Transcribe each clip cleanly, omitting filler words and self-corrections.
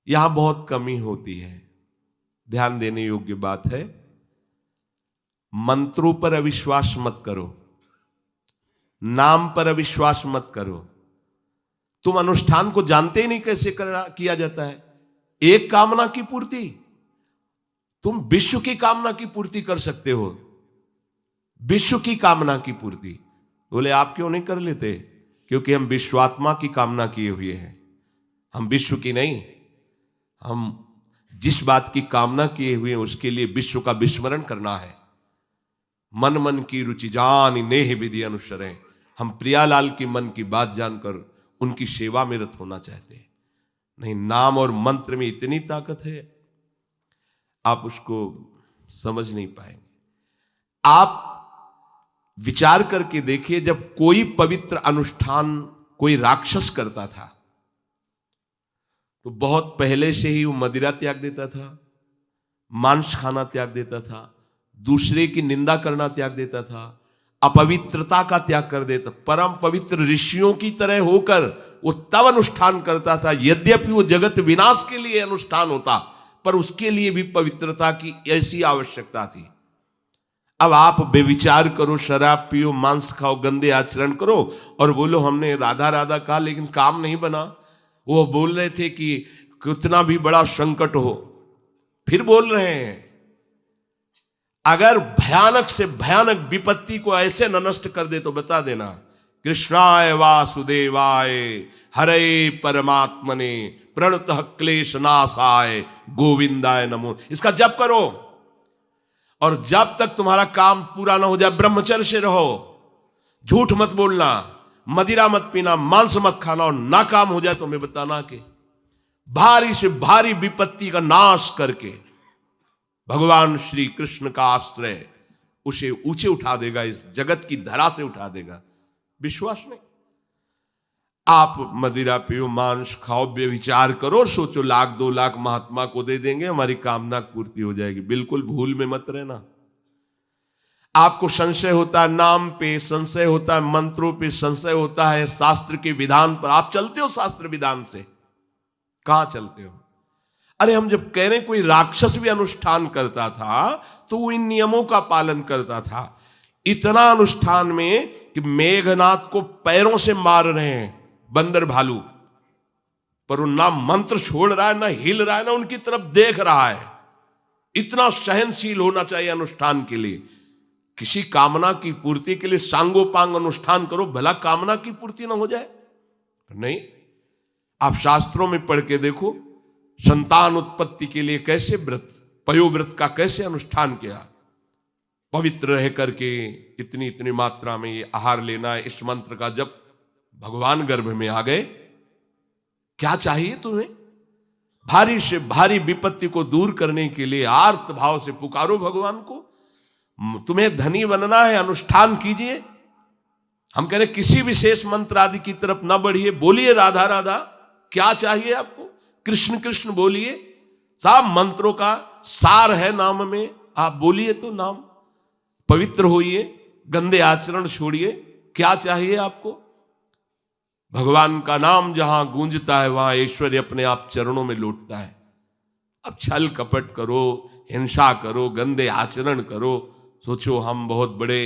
यहां बहुत कमी होती है। ध्यान देने योग्य बात है, मंत्रों पर अविश्वास मत करो, नाम पर अविश्वास मत करो। तुम अनुष्ठान को जानते ही नहीं कैसे किया जाता है। एक कामना की पूर्ति, तुम विश्व की कामना की पूर्ति कर सकते हो, विश्व की कामना की पूर्ति। बोले आप क्यों नहीं कर लेते? क्योंकि हम विश्वात्मा की कामना किए हुए हैं, हम विश्व की नहीं। हम जिस बात की कामना किए हुए हैं उसके लिए विश्व का विस्मरण करना है। मन मन की रुचि जान नेह विधि अनुसरें। हम प्रियालाल की मन की बात जानकर उनकी सेवा में रत होना चाहते हैं। नहीं, नाम और मंत्र में इतनी ताकत है, आप उसको समझ नहीं पाएंगे। आप विचार करके देखिए, जब कोई पवित्र अनुष्ठान कोई राक्षस करता था तो बहुत पहले से ही वो मदिरा त्याग देता था, मांस खाना त्याग देता था, दूसरे की निंदा करना त्याग देता था, अपवित्रता का त्याग कर देता। परम पवित्र ऋषियों की तरह होकर वो तब अनुष्ठान करता था, यद्यपि वो जगत विनाश के लिए अनुष्ठान होता, पर उसके लिए भी पवित्रता की ऐसी आवश्यकता थी। अब आप बेविचार करो, शराब पियो, मांस खाओ, गंदे आचरण करो और बोलो हमने राधा राधा कहा लेकिन काम नहीं बना। वो बोल रहे थे कि कितना भी बड़ा संकट हो, फिर बोल रहे हैं। अगर भयानक से भयानक विपत्ति को ऐसे न नष्ट कर दे तो बता देना, कृष्णाय वासुदेवाय हरे परमात्मने प्रणतः क्लेश नाशाय गोविंदाय नमो। इसका जप करो और जब तक तुम्हारा काम पूरा ना हो जाए ब्रह्मचर्य से रहो। झूठ मत बोलना, मदिरा मत पीना, मांस मत खाना, और ना काम हो जाए तो हमें बताना कि भारी से भारी विपत्ति का नाश करके भगवान श्री कृष्ण का आश्रय उसे ऊंचे उठा देगा, इस जगत की धरा से उठा देगा। विश्वास नहीं? आप मदिरा पियो, मांस खाओ, बेविचार करो, सोचो 1,00,000 2,00,000 महात्मा को दे देंगे, हमारी कामना पूर्ति हो जाएगी। बिल्कुल भूल में मत रहना। आपको संशय होता है नाम पे, संशय होता है मंत्रों पे, संशय होता है शास्त्र के विधान पर। आप चलते हो शास्त्र विधान से? कहां चलते हो? अरे हम जब कह रहे हैं कोई राक्षस भी अनुष्ठान करता था तो वो इन नियमों का पालन करता था। इतना अनुष्ठान में कि मेघनाथ को पैरों से मार रहे हैं बंदर भालू, पर वो ना मंत्र छोड़ रहा है, ना हिल रहा है, ना उनकी तरफ देख रहा है। इतना सहनशील होना चाहिए अनुष्ठान के लिए। किसी कामना की पूर्ति के लिए सांगोपांग अनुष्ठान करो, भला कामना की पूर्ति ना हो जाए? नहीं। आप शास्त्रों में पढ़ के देखो, संतान उत्पत्ति के लिए कैसे व्रत, पयोव्रत का कैसे अनुष्ठान किया। पवित्र रह करके इतनी इतनी मात्रा में ये आहार लेना है। इस मंत्र का जब भगवान गर्भ में आ गए, क्या चाहिए तुम्हें? भारी से भारी विपत्ति को दूर करने के लिए आर्त भाव से पुकारो भगवान को। तुम्हें धनी बनना है, अनुष्ठान कीजिए। हम कह रहे किसी विशेष मंत्र आदि की तरफ ना बढ़िए, बोलिए राधा राधा। क्या चाहिए आपको? कृष्ण कृष्ण बोलिए। सब मंत्रों का सार है नाम में, आप बोलिए तो नाम। पवित्र होइए, गंदे आचरण छोड़िए। क्या चाहिए आपको? भगवान का नाम जहां गूंजता है वहां ऐश्वर्य अपने आप चरणों में लौटता है। अब छल कपट करो, हिंसा करो, गंदे आचरण करो, सोचो हम बहुत बड़े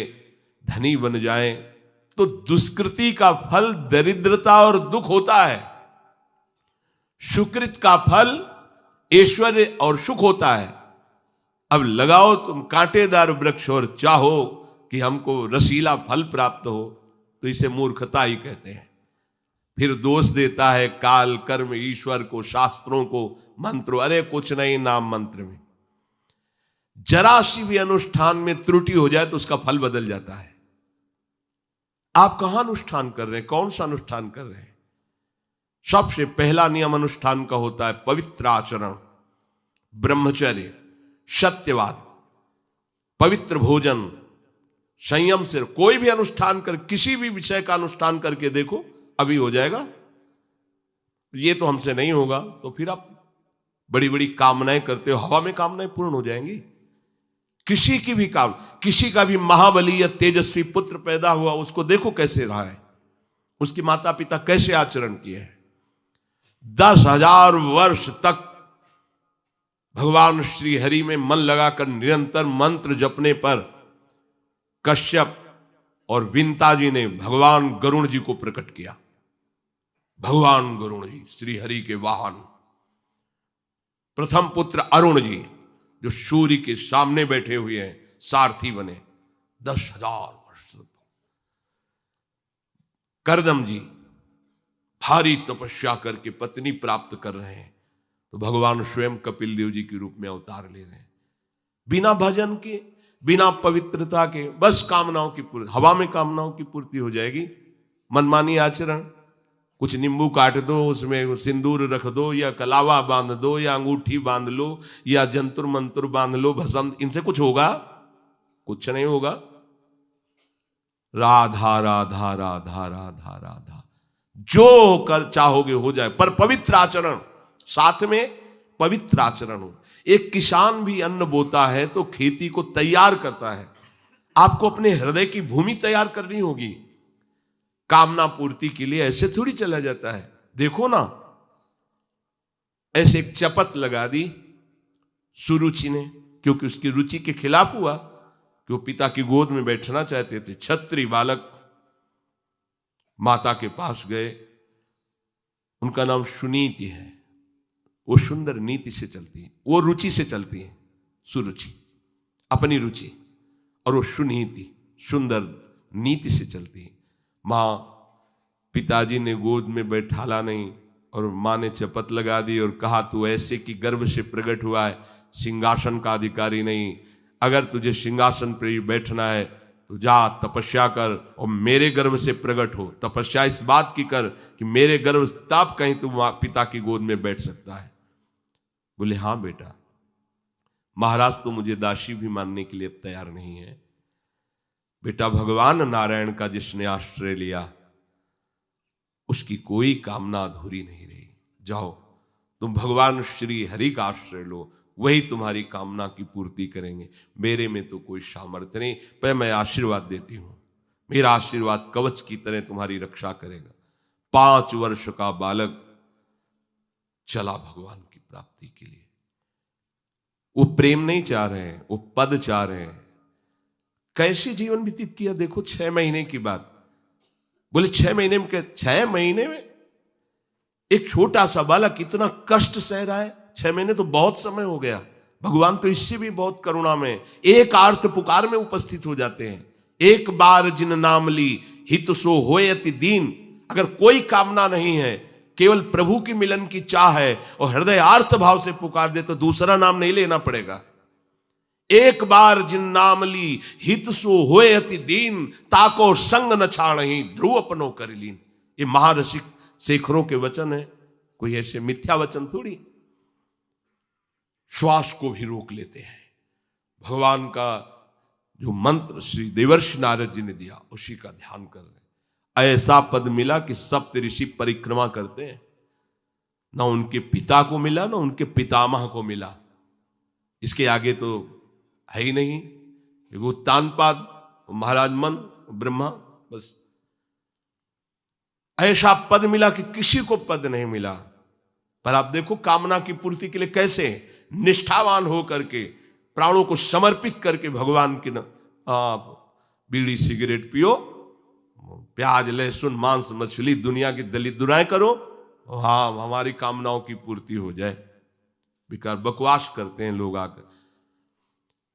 धनी बन जाएं, तो दुष्कृति का फल दरिद्रता और दुख होता है। सुकृत का फल ऐश्वर्य और सुख होता है। अब लगाओ तुम कांटेदार वृक्ष और चाहो कि हमको रसीला फल प्राप्त हो, तो इसे मूर्खता ही कहते हैं। फिर दोष देता है काल, कर्म, ईश्वर को, शास्त्रों को, मंत्रों। अरे कुछ नहीं, नाम मंत्र में जरा सी भी अनुष्ठान में त्रुटि हो जाए तो उसका फल बदल जाता है। आप कहां अनुष्ठान कर रहे हैं? कौन सा अनुष्ठान कर रहे हैं? सबसे पहला नियम अनुष्ठान का होता है पवित्र आचरण, ब्रह्मचर्य, सत्यवाद, पवित्र भोजन, संयम से। कोई भी अनुष्ठान कर, किसी भी विषय का अनुष्ठान करके देखो, अभी हो जाएगा। ये तो हमसे नहीं होगा, तो फिर आप बड़ी बड़ी कामनाएं करते हो, हवा में कामनाएं पूर्ण हो जाएंगी। किसी की भी काम, किसी का भी महाबली या तेजस्वी पुत्र पैदा हुआ, उसको देखो कैसे रहा है, उसकी माता पिता कैसे आचरण किए हैं। 10,000 वर्ष तक भगवान श्री हरि में मन लगाकर निरंतर मंत्र जपने पर कश्यप और विंता जी ने भगवान गरुण जी को प्रकट किया। भगवान गरुण जी श्री हरि के वाहन, प्रथम पुत्र अरुण जी जो सूर्य के सामने बैठे हुए हैं, सारथी बने 10,000 वर्ष। करदम जी भारी तपस्या करके पत्नी प्राप्त कर रहे हैं, तो भगवान स्वयं कपिल देव जी के रूप में अवतार ले रहे हैं। बिना भजन के, बिना पवित्रता के, बस कामनाओं की पूर्ति, हवा में कामनाओं की पूर्ति हो जाएगी। मनमानी आचरण, कुछ नींबू काट दो, उसमें सिंदूर रख दो, या कलावा बांध दो, या अंगूठी बांध लो, या जंतुर मंतुर बांध लो, भस्म, इनसे कुछ होगा? कुछ नहीं होगा। राधा राधा राधा राधा राधा, जो कर चाहोगे हो जाए, पर पवित्र आचरण, साथ में पवित्र आचरण हो। एक किसान भी अन्न बोता है तो खेती को तैयार करता है। आपको अपने हृदय की भूमि तैयार करनी होगी। कामना पूर्ति के लिए ऐसे थोड़ी चला जाता है। देखो ना, ऐसे एक चपत लगा दी सुरुचि ने, क्योंकि उसकी रुचि के खिलाफ हुआ कि वो पिता की गोद में बैठना चाहते थे। क्षत्रिय बालक माता के पास गए, उनका नाम सुनीति है। वो सुंदर नीति से चलती है, वो रुचि से चलती है, सुरुचि अपनी रुचि, और वो सुनीति सुंदर नीति से चलती है। माँ, पिताजी ने गोद में बैठाला नहीं, और माँ ने शपथ लगा दी और कहा तू ऐसे कि गर्भ से प्रकट हुआ है, सिंहासन का अधिकारी नहीं। अगर तुझे सिंहासन पर बैठना है तो जा तपस्या कर और मेरे गर्भ से प्रकट हो। तपस्या इस बात की कर कि मेरे गर्भ तब कहीं तू पिता की गोद में बैठ सकता है। बोले हाँ बेटा। महाराज तो मुझे दासी भी मानने के लिए अब तैयार नहीं है। बेटा, भगवान नारायण का जिसने आश्रय लिया उसकी कोई कामना अधूरी नहीं रही। जाओ तुम भगवान श्री हरि का आश्रय लो, वही तुम्हारी कामना की पूर्ति करेंगे। मेरे में तो कोई सामर्थ्य नहीं, पर मैं आशीर्वाद देती हूं। मेरा आशीर्वाद कवच की तरह तुम्हारी रक्षा करेगा। 5 वर्ष का बालक चला भगवान की प्राप्ति के लिए। वो प्रेम नहीं चाह रहे हैं, वो पद चाह रहे हैं। कैसे जीवन व्यतीत किया देखो 6 महीने की बात। बोले 6 महीने में, 6 महीने में एक छोटा सा बालक इतना कष्ट सह रहा है। 6 महीने तो बहुत समय हो गया। भगवान तो इससे भी बहुत करुणा में एक आर्त पुकार में उपस्थित हो जाते हैं। एक बार जिन नाम ली हित सो होय अति दीन। अगर कोई कामना नहीं है, केवल प्रभु की मिलन की चाह है और हृदय आर्त भाव से पुकार दे तो दूसरा नाम नहीं लेना पड़ेगा। एक बार जिन नाम ली हित सो होय अति दीन, ताको संग न छाणहि ध्रुव अपनो कर लीन। ये महारसिक शेखरों के वचन है, कोई ऐसे मिथ्या वचन थोड़ी। श्वास को भी रोक लेते हैं। भगवान का जो मंत्र श्री देवर्षि नारद जी ने दिया उसी का ध्यान कर रहे। ऐसा पद मिला कि सप्त ऋषि परिक्रमा करते हैं। ना उनके पिता को मिला, ना उनके पितामह को मिला। इसके आगे तो है ही नहीं। वो उत्तानपाद, महाराज मन, ब्रह्मा, बस ऐसा पद मिला कि किसी को पद नहीं मिला। पर आप देखो कामना की पूर्ति के लिए कैसे निष्ठावान हो करके, प्राणों को समर्पित करके भगवान की आप बीड़ी सिगरेट पियो, प्याज लहसुन मांस मछली दुनिया की दलित दुराएं करो, हाँ हमारी कामनाओं की पूर्ति हो जाए। बेकार बकवास करते हैं लोग आकर।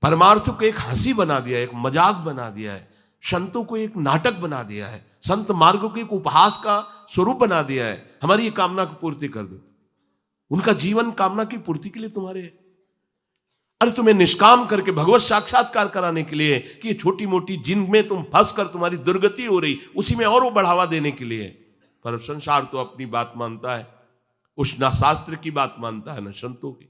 परमार्थ को एक हंसी बना दिया है, एक मजाक बना दिया है। संतों को एक नाटक बना दिया है। संत मार्ग को एक उपहास का स्वरूप बना दिया है। हमारी ये कामना की पूर्ति कर दो। उनका जीवन कामना की पूर्ति के लिए तुम्हारे है। अरे तुम्हें निष्काम करके भगवत साक्षात्कार कराने के लिए कि ये छोटी मोटी जिनमें तुम फंस कर तुम्हारी दुर्गति हो रही, उसी में और वो बढ़ावा देने के लिए। पर संसार तो अपनी बात मानता है, उस ना शास्त्र की बात मानता है ना संतों की।